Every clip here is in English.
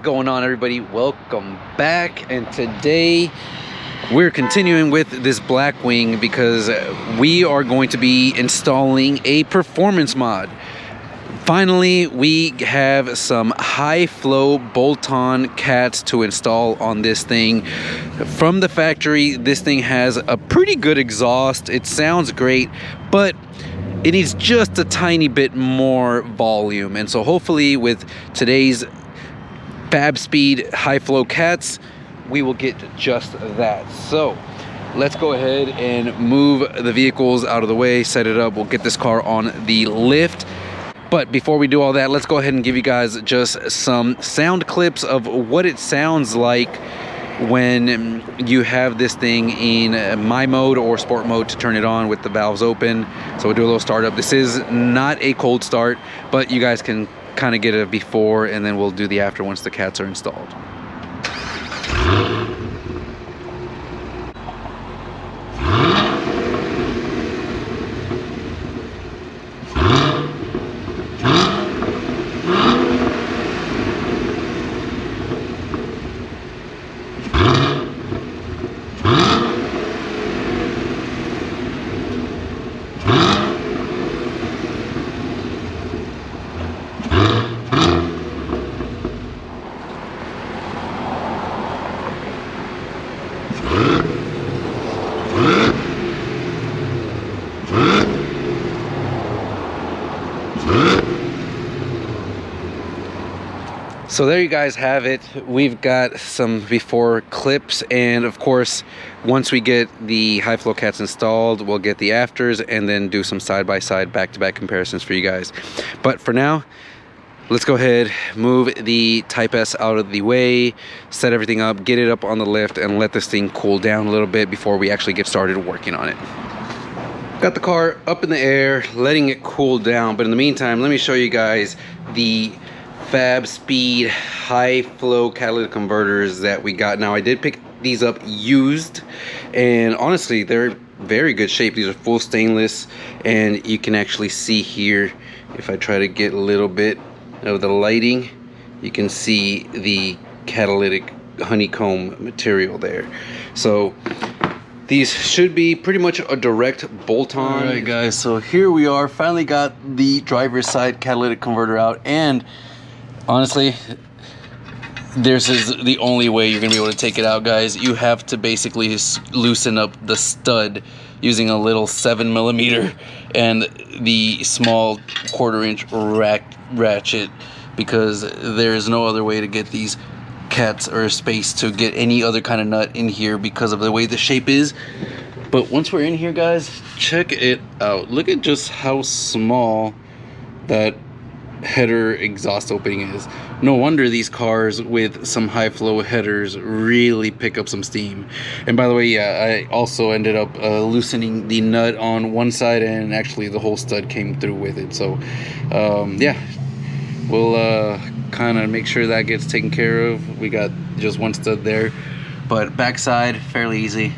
going on, everybody? Welcome back. And today we're continuing with this Blackwing because we are going to be installing a performance mod. Finally, we have some high flow bolt-on cats to install on this thing. From the factory, this thing has a pretty good exhaust. It sounds great, but it needs just a tiny bit more volume. And so hopefully with today's Fabspeed high flow cats, we will get just that. So let's go ahead and move the vehicles out of the way, set it up. We'll get this car on the lift. But before we do all that, let's go ahead and give you guys just some sound clips of what it sounds like when you have this thing in my mode or sport mode to turn it on with the valves open. So we'll do a little startup. This is not a cold start, but you guys can kind of get a before and then we'll do the after once the cats are installed. So there you guys have it. We've got some before clips, and of course once we get the high flow cats installed, we'll get the afters and then do some side-by-side back-to-back comparisons for you guys. But for now, let's go ahead, move the Type S out of the way, set everything up, get it up on the lift, and let this thing cool down a little bit before we actually get started working on it. Got the car up in the air, letting it cool down, but in the meantime, let me show you guys the Fabspeed high flow catalytic converters that we got. Now I did pick these up used, and honestly they're very good shape. These are full stainless, and you can actually see here, if I try to get a little bit of the lighting, you can see the catalytic honeycomb material there. So these should be pretty much a direct bolt-on. Alright guys, so here we are, finally got the driver's side catalytic converter out, and honestly, this is the only way you're gonna be able to take it out, guys. You have to basically loosen up the stud using a little 7mm and the small 1/4 inch ratchet, because there's no other way to get these cats or space to get any other kind of nut in here because of the way the shape is. But once we're in here, guys, check it out. Look at just how small that header exhaust opening is. No wonder these cars with some high flow headers really pick up some steam. And by the way, yeah, I also ended up loosening the nut on one side, and actually the whole stud came through with it. So yeah, we'll kind of make sure that gets taken care of. We got just one stud there, but backside fairly easy.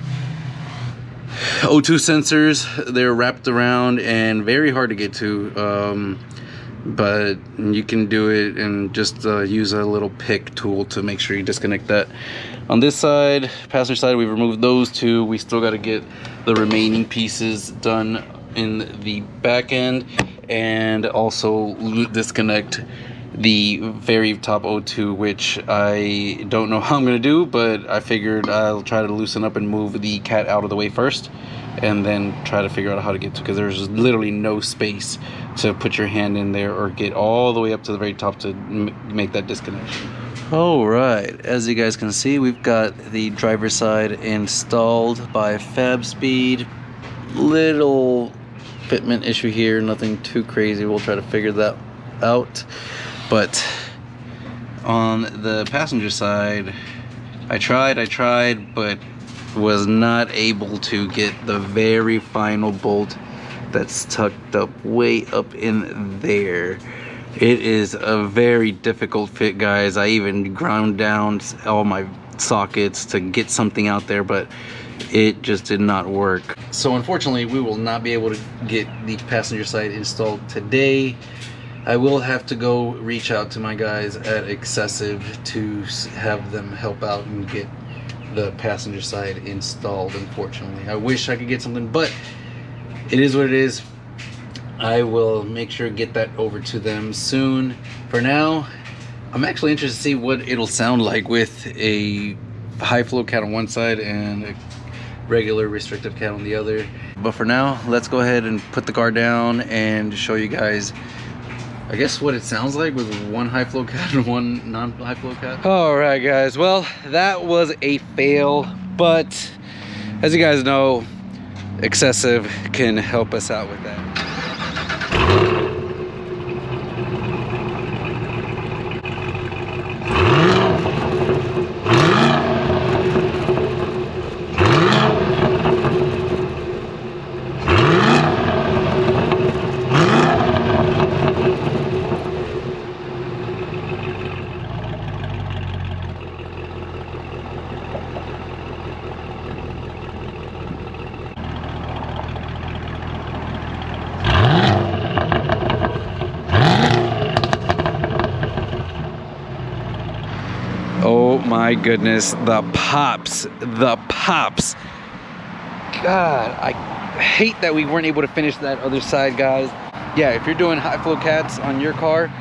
O2 sensors, they're wrapped around and very hard to get to, but you can do it and just use a little pick tool to make sure you disconnect that. On this side, passenger side, we've removed those two. We still got to get the remaining pieces done in the back end, and also disconnect the very top O2, which I don't know how I'm gonna do, but I figured I'll try to loosen up and move the cat out of the way first, and then try to figure out how to get to, because there's literally no space to put your hand in there or get all the way up to the very top to make that disconnection. All right, as you guys can see, we've got the driver's side installed by Fabspeed. Little fitment issue here, nothing too crazy. We'll try to figure that out. But on the passenger side, I tried, but was not able to get the very final bolt that's tucked up way up in there. It is a very difficult fit, guys. I even ground down all my sockets to get something out there, but it just did not work. So unfortunately, we will not be able to get the passenger side installed today. I will have to go reach out to my guys at Excessive to have them help out and get the passenger side installed. Unfortunately, I wish I could get something, but it is what it is. I will make sure to get that over to them soon. For now, I'm actually interested to see what it'll sound like with a high flow cat on one side and a regular restrictive cat on the other. But for now, let's go ahead and put the car down and show you guys, I guess, what it sounds like with one high flow cat and one non-high flow cat. All right, guys. Well, that was a fail, but as you guys know, Excessive can help us out with that. Oh my goodness, the pops. God, I hate that we weren't able to finish that other side, guys. Yeah, if you're doing high flow cats on your car,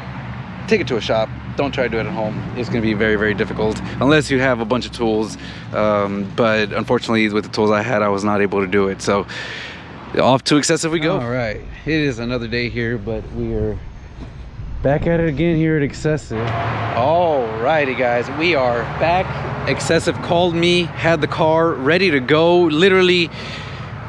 take it to a shop. Don't try to do it at home. It's gonna be very, very difficult unless you have a bunch of tools. But unfortunately, with the tools I had, I was not able to do it. So off to Excessive we go. All right, it is another day here, but we are back at it again here at Excessive. Alrighty, guys, we are back. Excessive called me, had the car ready to go. Literally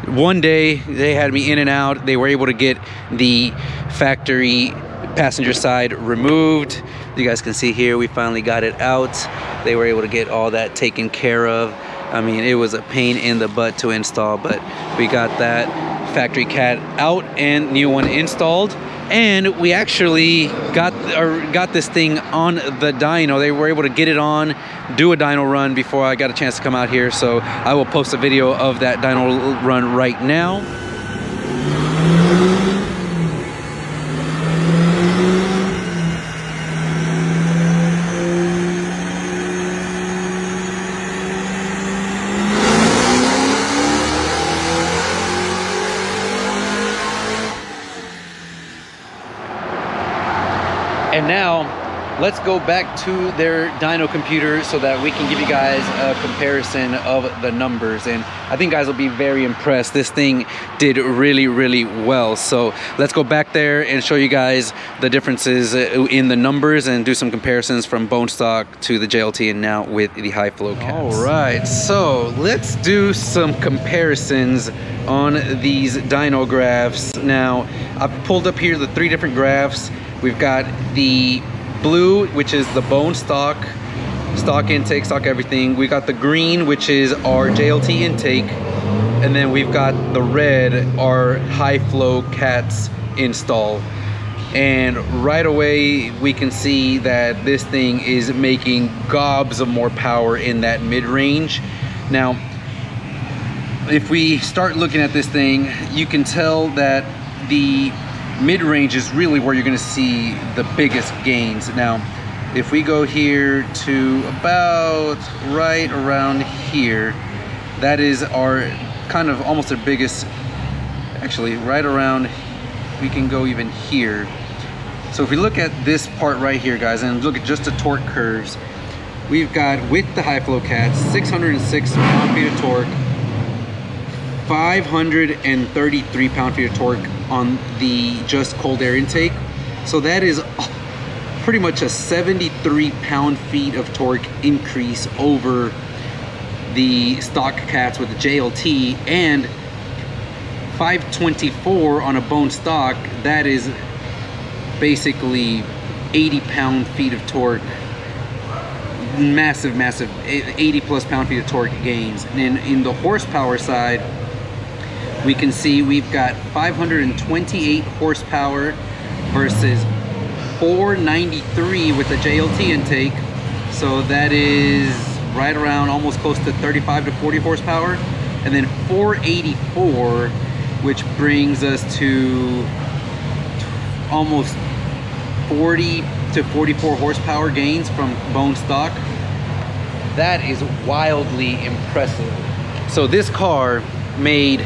one day they had me in and out. They were able to get the factory passenger side removed. You guys can see here, we finally got it out. They were able to get all that taken care of. I mean, it was a pain in the butt to install, but we got that factory cat out and new one installed. And we actually got this thing on the dyno. They were able to get it on, do a dyno run before I got a chance to come out here. So I will post a video of that dyno run right now. And now let's go back to their dyno computer so that we can give you guys a comparison of the numbers. And I think guys will be very impressed. This thing did really, really well. So let's go back there and show you guys the differences in the numbers and do some comparisons from bone stock to the JLT and now with the high flow cats. All right, so let's do some comparisons on these dyno graphs. Now I've pulled up here the 3 different graphs. We've got the blue, which is the bone stock intake, stock everything. We got the green, which is our JLT intake. And then we've got the red, our high flow cats install. And right away, we can see that this thing is making gobs of more power in that mid-range. Now, if we start looking at this thing, you can tell that the mid-range is really where you're going to see the biggest gains. Now, if we go here to about right around here, that is our kind of almost our biggest, actually right around, we can go even here. So if we look at this part right here, guys, and look at just the torque curves, we've got, with the high flow cats, 606 pound-feet of torque, 533 pound-feet of torque on the just cold air intake. So that is pretty much a 73 pound-feet of torque increase over the stock cats with the JLT, and 524 on a bone stock. That is basically 80 pound-feet of torque. Massive 80 plus pound-feet of torque gains. And in the horsepower side, we can see we've got 528 horsepower versus 493 with the JLT intake. So that is right around almost close to 35 to 40 horsepower. And then 484, which brings us to almost 40 to 44 horsepower gains from bone stock. That is wildly impressive. So this car made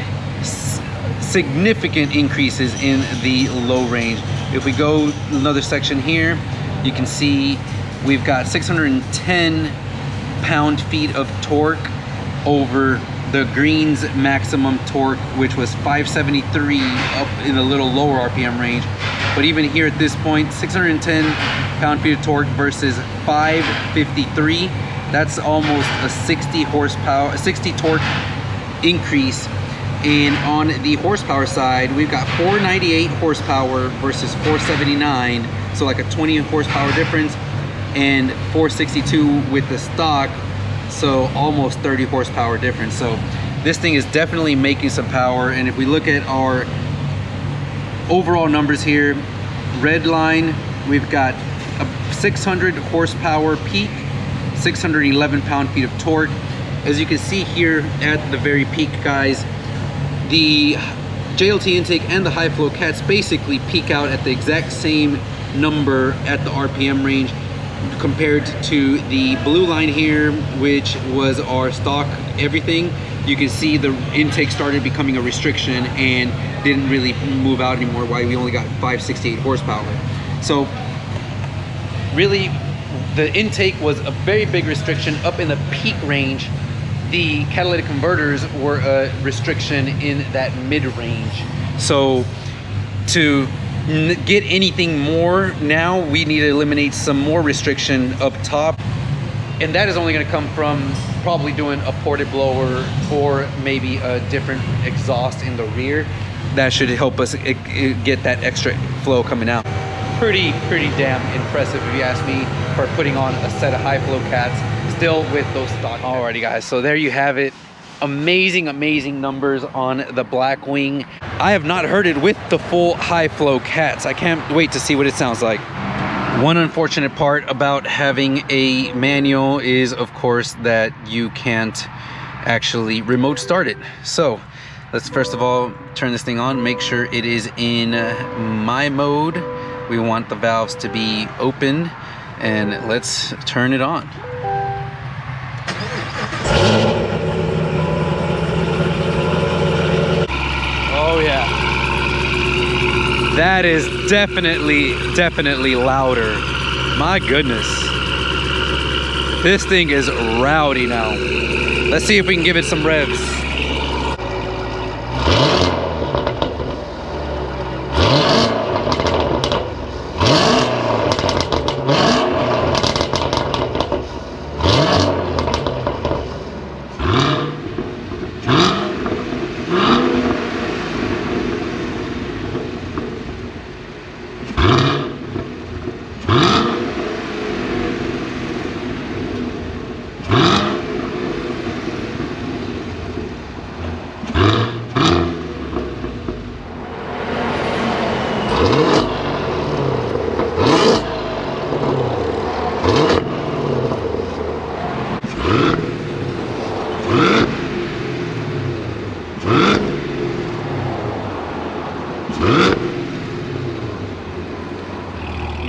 significant increases in the low range. If we go another section here, you can see we've got 610 pound-feet of torque over the green's maximum torque, which was 573 up in a little lower RPM range. But even here at this point, 610 pound-feet of torque versus 553. That's almost a 60 horsepower, 60 torque increase. And on the horsepower side, we've got 498 horsepower versus 479. So like a 20 horsepower difference, and 462 with the stock. So almost 30 horsepower difference. So this thing is definitely making some power. And if we look at our overall numbers here, red line, we've got a 600 horsepower peak, 611 pound-feet of torque. As you can see here at the very peak, guys, the JLT intake and the high flow cats basically peak out at the exact same number at the RPM range, compared to the blue line here, which was our stock everything. You can see the intake started becoming a restriction and didn't really move out anymore, why we only got 568 horsepower. So really the intake was a very big restriction up in the peak range. The catalytic converters were a restriction in that mid-range. So to get anything more now, we need to eliminate some more restriction up top, and that is only going to come from probably doing a ported blower or maybe a different exhaust in the rear. That should help us get that extra flow coming out. Pretty damn impressive, if you ask me, for putting on a set of high flow cats still with those stock. Alrighty guys, so there you have it. Amazing numbers on the Blackwing. I have not heard it with the full high flow cats. I can't wait to see what it sounds like. One unfortunate part about having a manual is, of course, that you can't actually remote start it. So let's first of all turn this thing on, make sure it is in my mode. We want the valves to be open, and let's turn it on. Oh yeah, that is definitely louder. My goodness, this thing is rowdy now. Let's see if we can give it some revs.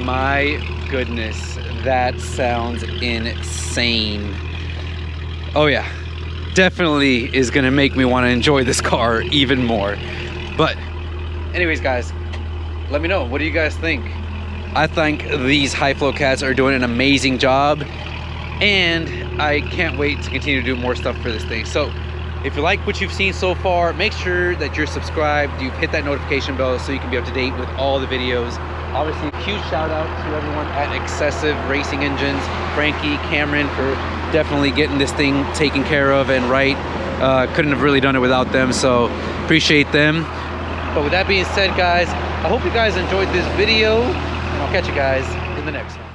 My goodness, that sounds insane. Oh yeah, definitely is gonna make me want to enjoy this car even more. But anyways guys, let me know, what do you guys think? I think these high flow cats are doing an amazing job, and I can't wait to continue to do more stuff for this thing. So if you like what you've seen so far, make sure that you're subscribed, you've hit that notification bell so you can be up to date with all the videos. Obviously, a huge shout out to everyone at Excessive Racing Engines, Frankie, Cameron, for definitely getting this thing taken care of and right. Couldn't have really done it without them, so appreciate them. But with that being said, guys, I hope you guys enjoyed this video, and I'll catch you guys in the next one.